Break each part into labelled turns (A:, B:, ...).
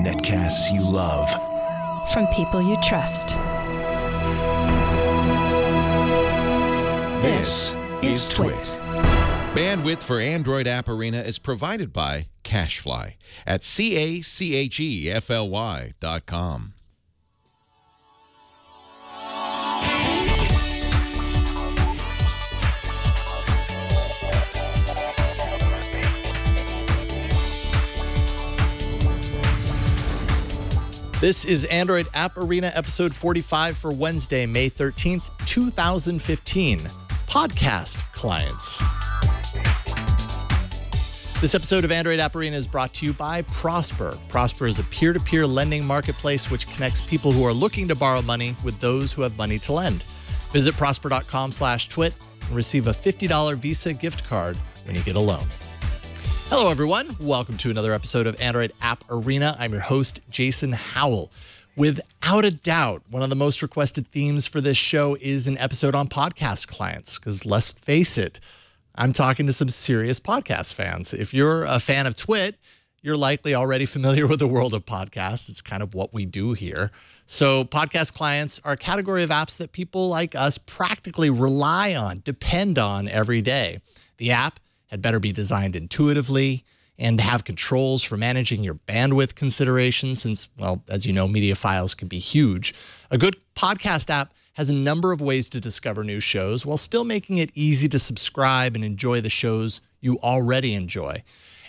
A: Netcasts you love.
B: From people you trust.
A: This is Twit.
C: Bandwidth for Android App Arena is provided by CacheFly at CacheFly.com.
D: This is Android App Arena episode 45 for Wednesday, May 13th, 2015. Podcast clients. This episode of Android App Arena is brought to you by Prosper. Prosper is a peer-to-peer lending marketplace which connects people who are looking to borrow money with those who have money to lend. Visit prosper.com/twit and receive a $50 Visa gift card when you get a loan. Hello, everyone. Welcome to another episode of Android App Arena. I'm your host, Jason Howell. Without a doubt, one of the most requested themes for this show is an episode on podcast clients, because let's face it, I'm talking to some serious podcast fans. If you're a fan of Twit, you're likely already familiar with the world of podcasts. It's kind of what we do here. So podcast clients are a category of apps that people like us practically rely on, depend on every day. The app had better be designed intuitively and have controls for managing your bandwidth considerations since, well, as you know, media files can be huge. A good podcast app has a number of ways to discover new shows while still making it easy to subscribe and enjoy the shows you already enjoy.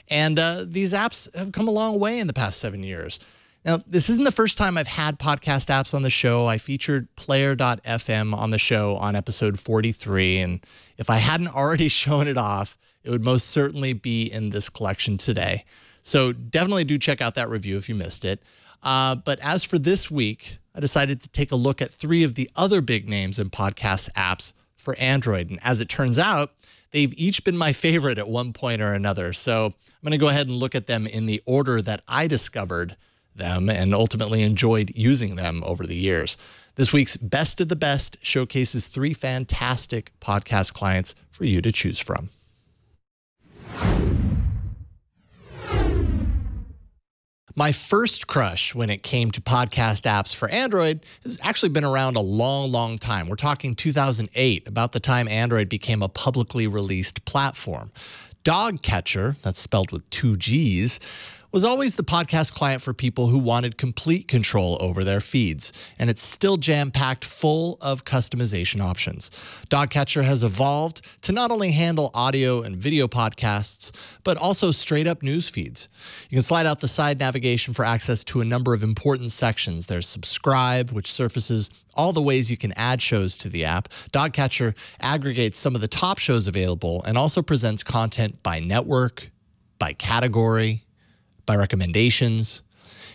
D: And these apps have come a long way in the past 7 years. Now, this isn't the first time I've had podcast apps on the show. I featured Player.fm on the show on episode 43, and if I hadn't already shown it off, it would most certainly be in this collection today. So definitely do check out that review if you missed it. But as for this week, I decided to take a look at 3 of the other big names in podcast apps for Android. And as it turns out, they've each been my favorite at one point or another. So I'm going to go ahead and look at them in the order that I discovered them and ultimately enjoyed using them over the years. This week's Best of the Best showcases 3 fantastic podcast clients for you to choose from. My first crush when it came to podcast apps for Android has actually been around a long, long time. We're talking 2008, about the time Android became a publicly released platform. Doggcatcher, that's spelled with 2 G's, was always the podcast client for people who wanted complete control over their feeds, and it's still jam-packed full of customization options. Doggcatcher has evolved to not only handle audio and video podcasts, but also straight-up news feeds. You can slide out the side navigation for access to a number of important sections. There's Subscribe, which surfaces all the ways you can add shows to the app. Doggcatcher aggregates some of the top shows available and also presents content by network, by category, by recommendations,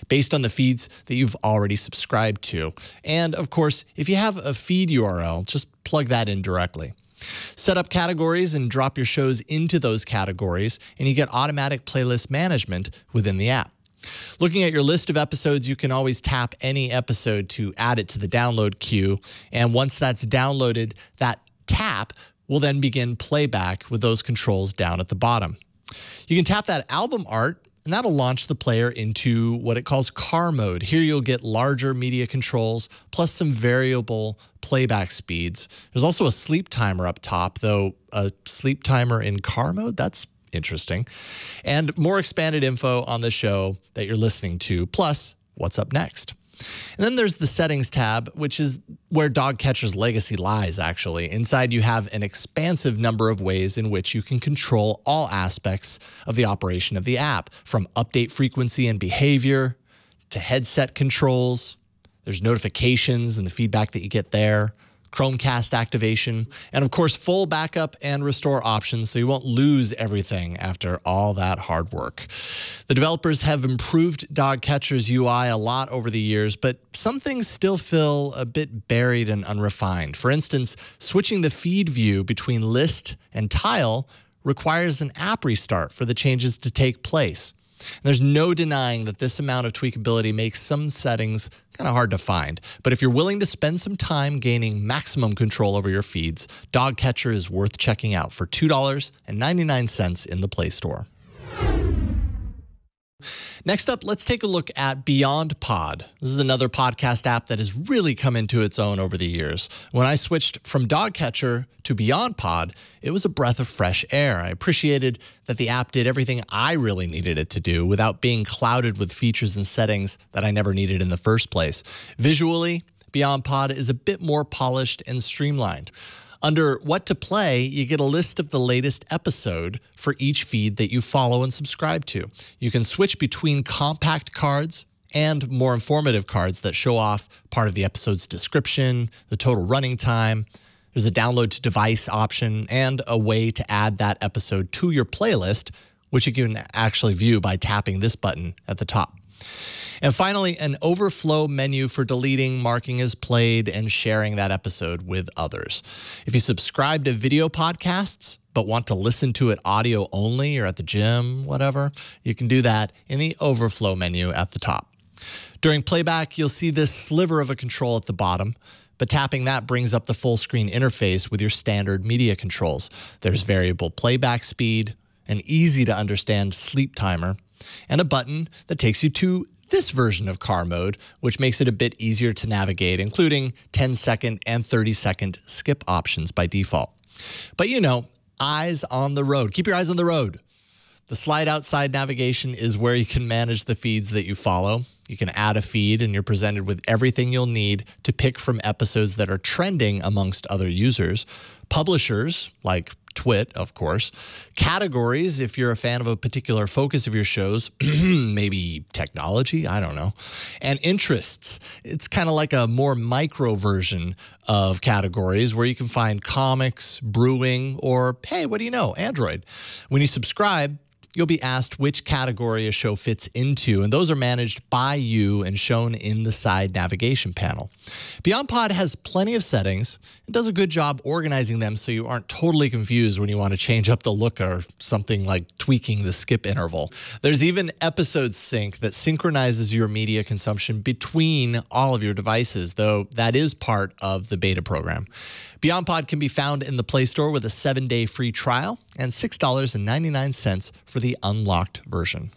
D: based on the feeds that you've already subscribed to. And of course, if you have a feed URL, just plug that in directly. Set up categories and drop your shows into those categories, and you get automatic playlist management within the app. Looking at your list of episodes, you can always tap any episode to add it to the download queue. And once that's downloaded, that tap will then begin playback with those controls down at the bottom. You can tap that album art, and that'll launch the player into what it calls car mode. Here you'll get larger media controls, plus some variable playback speeds. There's also a sleep timer up top, though a sleep timer in car mode, that's interesting. And more expanded info on the show that you're listening to, plus what's up next. And then there's the Settings tab, which is where Doggcatcher's legacy lies, actually. Inside, you have an expansive number of ways in which you can control all aspects of the operation of the app, from update frequency and behavior to headset controls. There's notifications and the feedback that you get there, Chromecast activation, and of course, full backup and restore options so you won't lose everything after all that hard work. The developers have improved Doggcatcher's UI a lot over the years, but some things still feel a bit buried and unrefined. For instance, switching the feed view between list and tile requires an app restart for the changes to take place. And there's no denying that this amount of tweakability makes some settings kind of hard to find. But if you're willing to spend some time gaining maximum control over your feeds, Doggcatcher is worth checking out for $2.99 in the Play Store. Next up, let's take a look at BeyondPod. This is another podcast app that has really come into its own over the years. When I switched from Doggcatcher to BeyondPod, it was a breath of fresh air. I appreciated that the app did everything I really needed it to do without being clouded with features and settings that I never needed in the first place. Visually, BeyondPod is a bit more polished and streamlined. Under What to Play, you get a list of the latest episode for each feed that you follow and subscribe to. You can switch between compact cards and more informative cards that show off part of the episode's description, the total running time. There's a download to device option and a way to add that episode to your playlist, which you can actually view by tapping this button at the top. And finally, an overflow menu for deleting, marking as played, and sharing that episode with others. If you subscribe to video podcasts, but want to listen to it audio only or at the gym, whatever, you can do that in the overflow menu at the top. During playback, you'll see this sliver of a control at the bottom, but tapping that brings up the full screen interface with your standard media controls. There's variable playback speed, an easy to understand sleep timer, and a button that takes you to this version of car mode, which makes it a bit easier to navigate, including 10-second and 30-second skip options by default. But you know, eyes on the road. Keep your eyes on the road. The slide outside navigation is where you can manage the feeds that you follow. You can add a feed and you're presented with everything you'll need to pick from episodes that are trending amongst other users. Publishers, like Twit, of course. Categories, if you're a fan of a particular focus of your shows, maybe technology, I don't know. And interests. It's kind of like a more micro version of categories where you can find comics, brewing, or, hey, what do you know, Android. When you subscribe, you'll be asked which category a show fits into, and those are managed by you and shown in the side navigation panel. BeyondPod has plenty of settings and does a good job organizing them so you aren't totally confused when you want to change up the look or something like tweaking the skip interval. There's even episode sync that synchronizes your media consumption between all of your devices, though that is part of the beta program. BeyondPod can be found in the Play Store with a 7-day free trial and $6.99 for the unlocked version.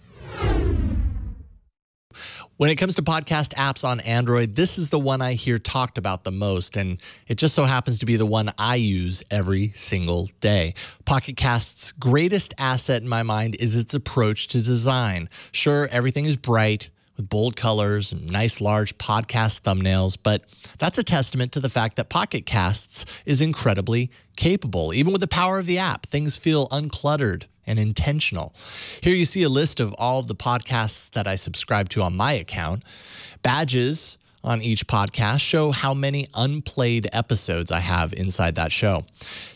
D: When it comes to podcast apps on Android, this is the one I hear talked about the most, and it just so happens to be the one I use every single day. PocketCasts' greatest asset in my mind is its approach to design. Sure, everything is bright, with bold colors and nice large podcast thumbnails, but that's a testament to the fact that PocketCasts is incredibly capable. Even with the power of the app, things feel uncluttered and intentional. Here you see a list of all of the podcasts that I subscribe to on my account. Badges on each podcast show how many unplayed episodes I have inside that show.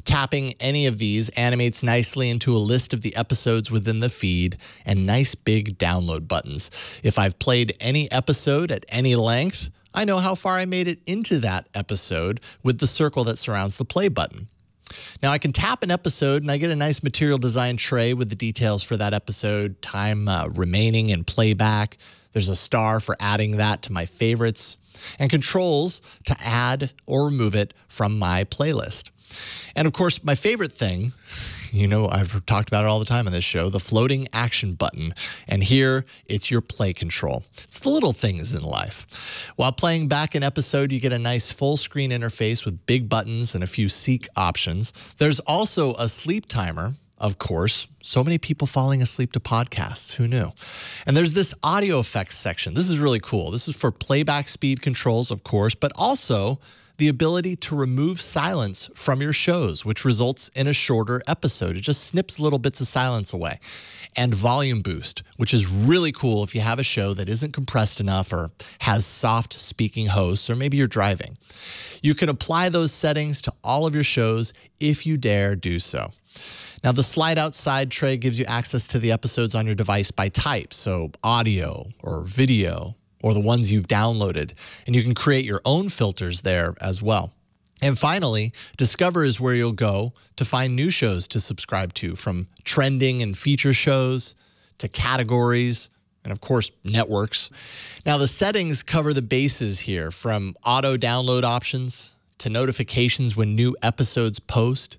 D: Tapping any of these animates nicely into a list of the episodes within the feed and nice big download buttons. If I've played any episode at any length, I know how far I made it into that episode with the circle that surrounds the play button. Now I can tap an episode and I get a nice material design tray with the details for that episode, time remaining in playback. There's a star for adding that to my favorites, and controls to add or remove it from my playlist. And of course, my favorite thing, you know, I've talked about it all the time on this show, the floating action button. And here, it's your play control. It's the little things in life. While playing back an episode, you get a nice full screen interface with big buttons and a few seek options. There's also a sleep timer. Of course, so many people falling asleep to podcasts. Who knew? And there's this audio effects section. This is really cool. This is for playback speed controls, of course, but also the ability to remove silence from your shows, which results in a shorter episode. It just snips little bits of silence away. And volume boost, which is really cool if you have a show that isn't compressed enough or has soft speaking hosts, or maybe you're driving. You can apply those settings to all of your shows if you dare do so. Now, the slide outside tray gives you access to the episodes on your device by type, so audio or video, or the ones you've downloaded, and you can create your own filters there as well. And finally, Discover is where you'll go to find new shows to subscribe to, from trending and feature shows to categories and, of course, networks. Now, the settings cover the bases here, from auto download options to notifications when new episodes post,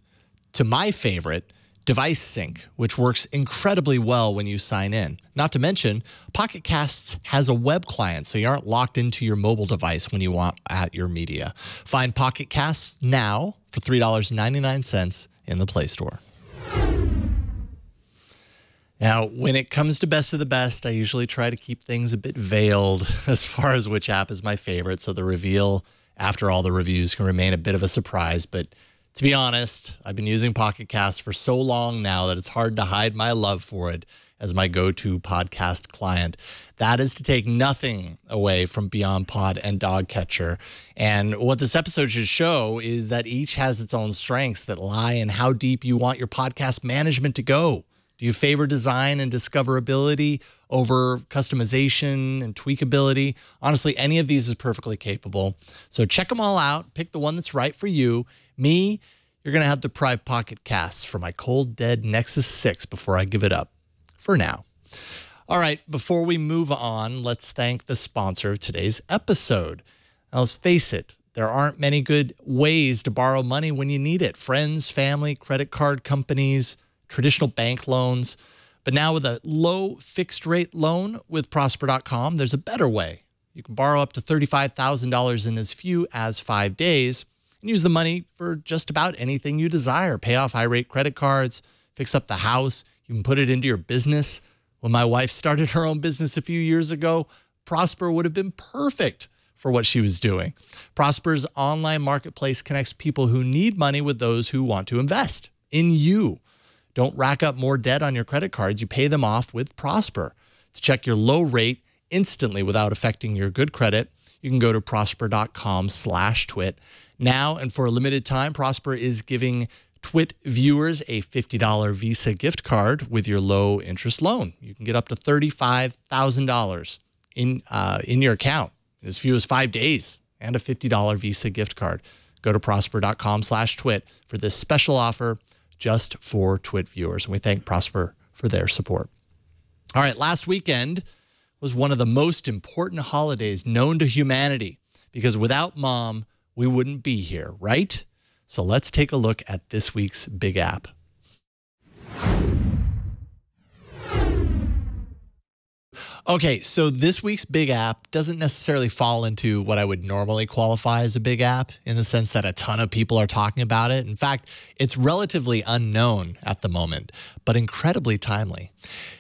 D: to my favorite, device sync, which works incredibly well when you sign in. Not to mention, PocketCasts has a web client, so you aren't locked into your mobile device when you want at your media. Find PocketCasts now for $3.99 in the Play Store. Now, when it comes to best of the best, I usually try to keep things a bit veiled as far as which app is my favorite, so the reveal after all the reviews can remain a bit of a surprise. But to be honest, I've been using PocketCasts for so long now that it's hard to hide my love for it as my go-to podcast client. That is to take nothing away from BeyondPod and Doggcatcher. And what this episode should show is that each has its own strengths that lie in how deep you want your podcast management to go. Do you favor design and discoverability over customization and tweakability? Honestly, any of these is perfectly capable. So check them all out. Pick the one that's right for you. Me, you're going to have to pry PocketCasts for my cold, dead Nexus 6 before I give it up. For now. All right, before we move on, let's thank the sponsor of today's episode. Now, let's face it, there aren't many good ways to borrow money when you need it. Friends, family, credit card companies, traditional bank loans. But now with a low fixed rate loan with Prosper.com, there's a better way. You can borrow up to $35,000 in as few as 5 days and use the money for just about anything you desire. Pay off high-rate credit cards, fix up the house. You can put it into your business. When my wife started her own business a few years ago, Prosper would have been perfect for what she was doing. Prosper's online marketplace connects people who need money with those who want to invest in you. Don't rack up more debt on your credit cards. You pay them off with Prosper. To check your low rate instantly without affecting your good credit, you can go to prosper.com/twit. Now, and for a limited time, Prosper is giving Twit viewers a $50 Visa gift card with your low interest loan. You can get up to $35,000 in your account in as few as 5 days and a $50 Visa gift card. Go to prosper.com/twit for this special offer just for Twit viewers. And we thank Prosper for their support. All right, last weekend was one of the most important holidays known to humanity because without Mom, we wouldn't be here, right? So let's take a look at this week's big app. Okay, so this week's big app doesn't necessarily fall into what I would normally qualify as a big app in the sense that a ton of people are talking about it. In fact, it's relatively unknown at the moment, but incredibly timely.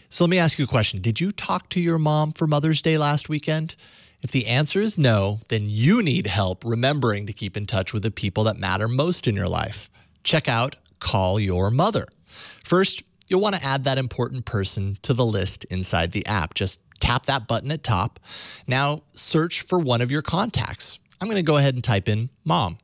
D: So let me ask you a question. Did you talk to your mom for Mother's Day last weekend? If the answer is no, then you need help remembering to keep in touch with the people that matter most in your life. Check out Call Your Mother. First, you'll want to add that important person to the list inside the app. Just tap that button at top. Now, search for one of your contacts. I'm going to go ahead and type in Mom.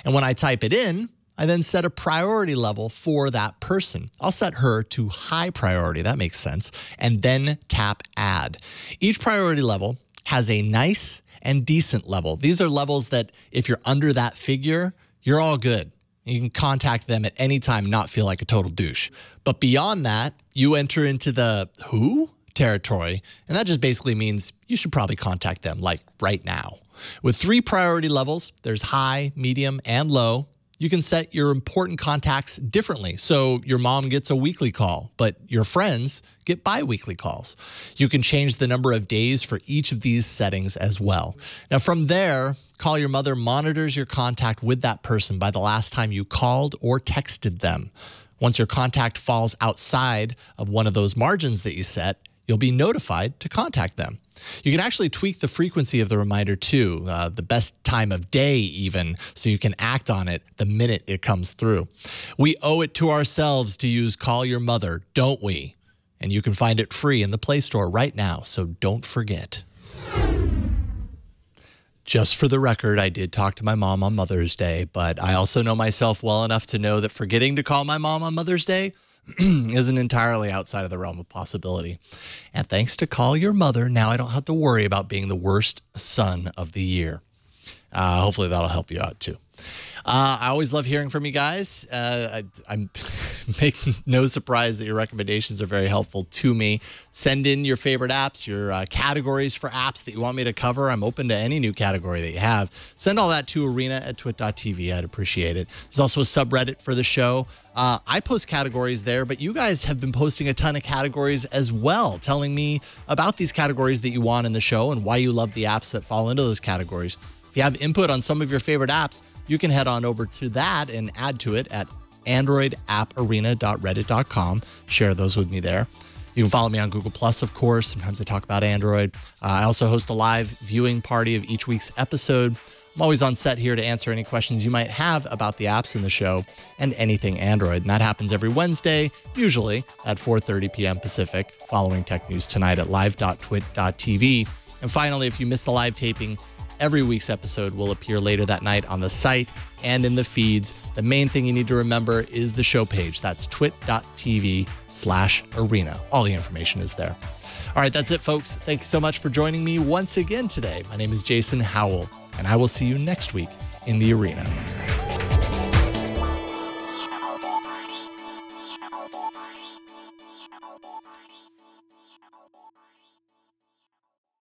D: And when I type it in, I then set a priority level for that person. I'll set her to high priority. That makes sense. And then tap Add. Each priority level has a nice and decent level. These are levels that if you're under that figure, you're all good. You can contact them at any time and not feel like a total douche. But beyond that, you enter into the who territory, and that just basically means you should probably contact them like right now. With 3 priority levels, there's high, medium, and low. You can set your important contacts differently. So your mom gets a weekly call, but your friends get bi-weekly calls. You can change the number of days for each of these settings as well. Now from there, Call Your Mother monitors your contact with that person by the last time you called or texted them. Once your contact falls outside of one of those margins that you set, you'll be notified to contact them. You can actually tweak the frequency of the reminder too, the best time of day even, so you can act on it the minute it comes through. We owe it to ourselves to use Call Your Mother, don't we? And you can find it free in the Play Store right now, so don't forget. Just for the record, I did talk to my mom on Mother's Day, but I also know myself well enough to know that forgetting to call my mom on Mother's Day isn't entirely outside of the realm of possibility. And thanks to Call Your Mother, now I don't have to worry about being the worst son of the year. Hopefully that'll help you out too. I always love hearing from you guys. I'm making no surprise that your recommendations are very helpful to me. Send in your favorite apps, your categories for apps that you want me to cover. I'm open to any new category that you have. Send all that to arena@twit.tv. I'd appreciate it. There's also a subreddit for the show. I post categories there, but you guys have been posting a ton of categories as well, telling me about these categories that you want in the show and why you love the apps that fall into those categories. If you have input on some of your favorite apps, you can head on over to that and add to it at androidapparena.reddit.com. Share those with me there. You can follow me on Google+, of course. Sometimes I talk about Android. I also host a live viewing party of each week's episode. I'm always on set here to answer any questions you might have about the apps in the show and anything Android. And that happens every Wednesday, usually at 4:30 p.m. Pacific, following Tech News Tonight at live.twit.tv. And finally, if you missed the live taping, every week's episode will appear later that night on the site and in the feeds. The main thing you need to remember is the show page. That's twit.tv/arena. All the information is there. All right, that's it, folks. Thank you so much for joining me once again today. My name is Jason Howell, and I will see you next week in the arena.